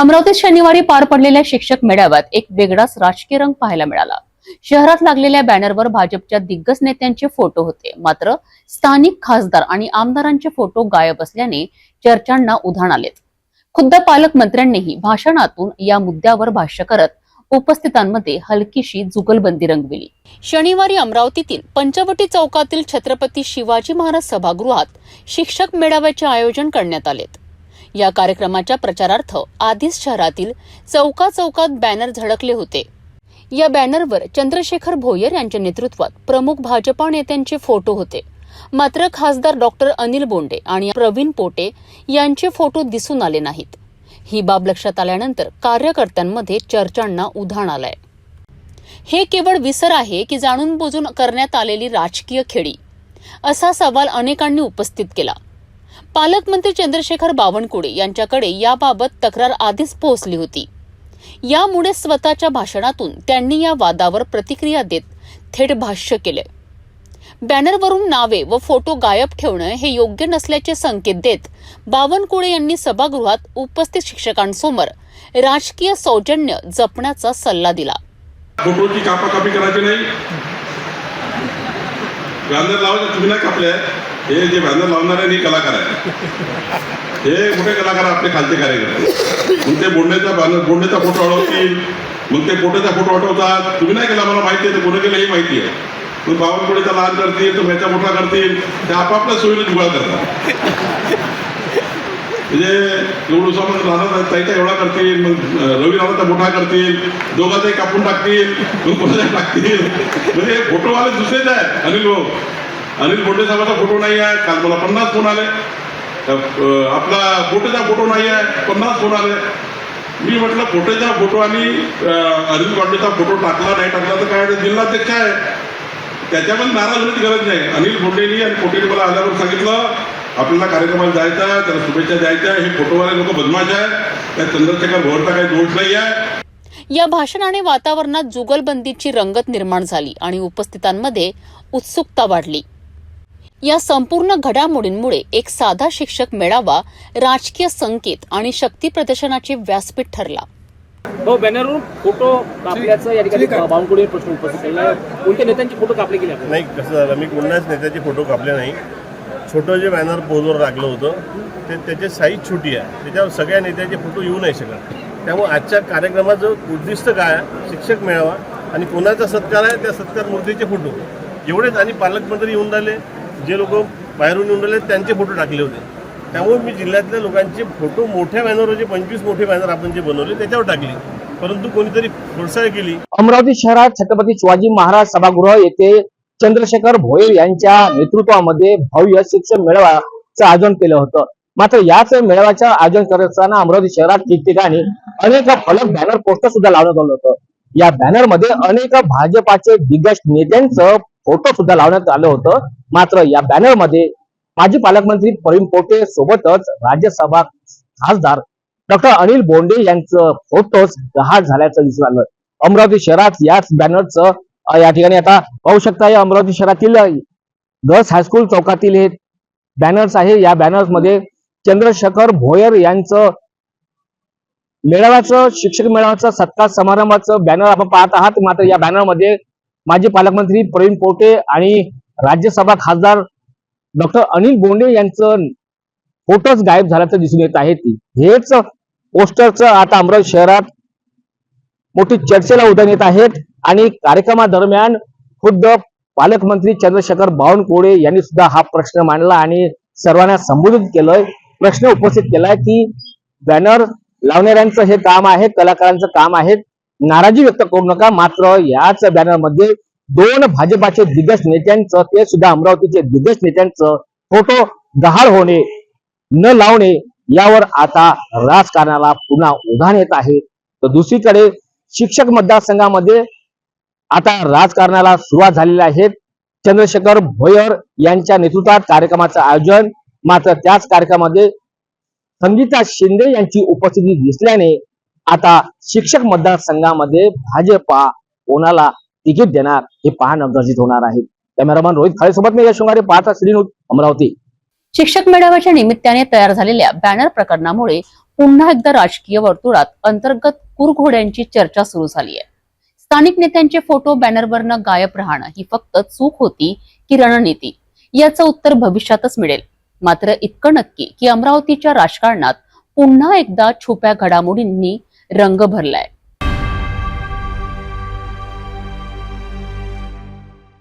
अमरावतीत शनिवारी पार पडलेल्या शिक्षक मेळाव्यात एक वेगळाच राजकीय रंग पाहायला मिळाला। शहरात लागलेल्या बॅनरवर भाजपच्या दिग्गज नेत्यांचे फोटो होते, मात्र स्थानिक खासदार आणि आमदारांचे फोटो गायब असल्याने चर्चांना उधाण आलेत। खुद्द पालकमंत्र्यांनीही भाषणातून या मुद्द्यावर भाष्य करत उपस्थितांमध्ये हलकीशी जुगलबंदी रंगविली। शनिवारी अमरावतीतील पंचवटी चौकातील छत्रपती शिवाजी महाराज सभागृहात शिक्षक मेळाव्याचे आयोजन करण्यात आले। या कार्यक्रमाच्या प्रचारार्थ आधीच शहरातील चौकात बॅनर झळकले होते। या बॅनरवर चंद्रशेखर भोयर यांच्या नेतृत्वात प्रमुख भाजपा नेत्यांचे फोटो होते, मात्र खासदार डॉक्टर अनिल बोंडे आणि प्रवीण पोटे यांचे फोटो दिसून आले नाहीत। ही बाब लक्षात आल्यानंतर कार्यकर्त्यांमध्ये चर्चांना उधाण आलंय। हे केवळ विसर आहे की जाणून बुजून करण्यात आलेली राजकीय खेळी, असा सवाल अनेकांनी उपस्थित केला। पालकमंत्री चंद्रशेखर बावनकुळे यांच्याकडे याबाबत तक्रार आधीच पोहोचली होती। यामुळे स्वतःच्या भाषणातून त्यांनी या वादावर प्रतिक्रिया देत थेट भाष्य केले। बॅनरवरून नावे व फोटो गायब ठेवणं हे योग्य नसल्याचे संकेत देत बावनकुळे यांनी सभागृहात उपस्थित शिक्षकांसमोर राजकीय सौजन्य जपण्याचा सल्ला दिला। फोटोची कापाकापी करायची नाही, बॅनर लावायचे तुम्ही नाही कापले। हे जे बॅनर लावणारे हे कलाकार आहेत, हे मोठे कलाकार आपले खालचे कार्यकर्ते। मग ते बोंडेचा फोटो अडवतील, मग ते पोटेचा फोटो अडवतात। तुम्ही नाही केला, मला माहिती आहे, ते कोणी केलं हे माहिती आहे। मग बावनकुळेचा लहान करतील, तो ह्याचा मोठा करतील, ते आपापल्या सोयीने जुगाड करतात। म्हणजे एवढं समज राहणार ताईचा एवढा करतील, मग रवी राणाचा मोठा करतील, दोघांचाही कापून टाकतील, मग कोणाचा टाकतील। म्हणजे फोटोवाले दुसरेच आहेत। अनिल बोंडे साहेबांचा फोटो नाही आहे, काल मला 50 फोन आले। आपला पोटेचा फोटो नाही आहे, 50 फोन आले। मी म्हटलं पोटेचा फोटो आणि अनिल बोंडेचा फोटो टाकला नाही टाकला तर काय, जिल्हाध्यक्ष आहे, त्याच्यामध्ये नाराज होण्याची गरज नाही। अनिल बोंडेनी आणि पोटेने मला आल्यावर सांगितलं आपल्याला कार्यक्रमाला जायचं आहे, त्याला शुभेच्छा द्यायच्या। हे फोटोवाले लोक बदमाश आहे, त्या चंद्रशेखर भोवरचा काही दोष नाही आहे। या भाषणाने वातावरणात जुगलबंदीची रंगत निर्माण झाली आणि उपस्थितांमध्ये उत्सुकता वाढली। या संपूर्ण घडामोडींमुळे एक साधा शिक्षक मेळावा राजकीय संकेत आणि शक्ती प्रदर्शनाचे व्यासपीठ ठरला। बॅनरवरून फोटो कापल्याचं या ठिकाणी बावनकुळे प्रश्न उपस्थित केला। कोणत्या नेत्यांचे फोटो कापले गेले? नाही, कसं झालं, मी कोणाच नेत्याचे फोटो कापले नाही। छोटं जे बॅनर पोजवर लागलं होतं ते त्याची साईज छोटी आहे, त्याच्यावर सगळ्या नेत्याचे फोटो येऊ नाही शकत। त्यामुळे आजच्या कार्यक्रमाचं उद्दिष्ट काय आहे, शिक्षक मेळावा आणि कोणाचा सत्कार आहे त्या सत्कार मूर्तीचे फोटो एवढेच। आणि पालकमंत्री येऊन राहिले, जे लोक बाहेरून येऊन राहिले त्यांचे फोटो टाकले होते। त्यामुळे मी जिल्ह्यातल्या लोकांचे फोटो मोठ्या बॅनरवर, 25 मोठे बॅनर आपण जे बनवले त्याच्यावर टाकले, परंतु कोणीतरी खोडसाळ केली। अमरावती शहरात छत्रपती शिवाजी महाराज सभागृह येथे चंद्रशेखर भोयर यांच्या नेतृत्वामध्ये भव्य शिक्षक मेळाव्याचं आयोजन केलं होतं। मात्र याच मेळाव्याचं आयोजन करत असताना अमरावती शहरात ठिकठिकाणी अनेक फलक, बॅनर, पोस्टर सुद्धा लावण्यात आलं होतं। या बॅनर मध्ये अनेक भाजपाचे दिग्गज नेत्यांचं फोटो सुद्धा लावण्यात आलं होतं। मात्र या बॅनर मध्ये माजी पालकमंत्री प्रवीण पोटे सोबतच राज्यसभा खासदार डॉक्टर अनिल बोंडे यांचं फोटोच गहाळ झाल्याचं दिसून आलं। अमरावती शहरात याच बॅनरचं या ठिकाणी आता पाहू शकता, या अमरावती शहरातील गर्ल्स हायस्कूल चौकातील हे बॅनर्स आहे। या बॅनर्स मध्ये चंद्रशेखर भोयर यांचं मेळाव्याचं, शिक्षक मेळाव्याचं सत्कार समारंभाचं बॅनर आपण पाहत आहात। मात्र या बॅनर मध्ये माजी पालकमंत्री प्रवीण पोटे आणि राज्यसभा खासदार डॉक्टर अनिल बोंडे यांचं फोटोच गायब झाल्याचं दिसून येत आहे। हेच पोस्टरचं आता अमरावती शहरात मोठी चर्चेला उधाण येत आहेत। आणि कार्यक्रमादरम्यान खुद्द पालकमंत्री चंद्रशेखर बावनकुळे यांनी सुद्धा हा प्रश्न मांडला आणि सर्वांना संबोधित केलंय, प्रश्न उपस्थित केलाय की बॅनर लावणाऱ्यांचं हे काम आहे, कलाकारांचं काम आहे, नाराजी व्यक्त करू नका। मात्र याच बॅनर मध्ये 2 भाजपाचे दिग्गज नेत्यांचं, ते सुद्धा अमरावतीचे दिग्गज नेत्यांचं फोटो गहाळ होणे, न लावणे, यावर आता राजकारणाला पुन्हा उधाण येत आहे। तर दुसरीकडे शिक्षक मतदारसंघामध्ये आता राजकारणाला सुरुवात झालेली आहे। चंद्रशेखर भोयर यांच्या नेतृत्वात कार्यक्रमाचं आयोजन, मात्र त्याच कार्यक्रमामध्ये संगीता शिंदे यांची उपस्थिती दिसल्याने आता शिक्षक मतदारसंघामध्ये भाजपा कोणाला तिकीट देणार हे पाहणं गरजेचं होणार आहे। कॅमेरामॅन रोहित खाळे सोबत मी यश शृंगारे, पाहता श्री न्यूज, अमरावती। शिक्षक मेळाव्याच्या निमित्ताने तयार झालेल्या बॅनर प्रकरणामुळे पुन्हा एकदा राजकीय वर्तुळात अंतर्गत कुरघोड्यांची चर्चा सुरू झाली आहे. स्थानिक नेत्यांचे फोटो बॅनरवरनं गायब राहणं ही फक्त चूक होती की रणनीती, याचं उत्तर भविष्यातच मिळेल. मात्र इतकं नक्की की अमरावतीच्या राजकारणात पुन्हा एकदा छुप्या घडामोडींनी रंग भरलाय.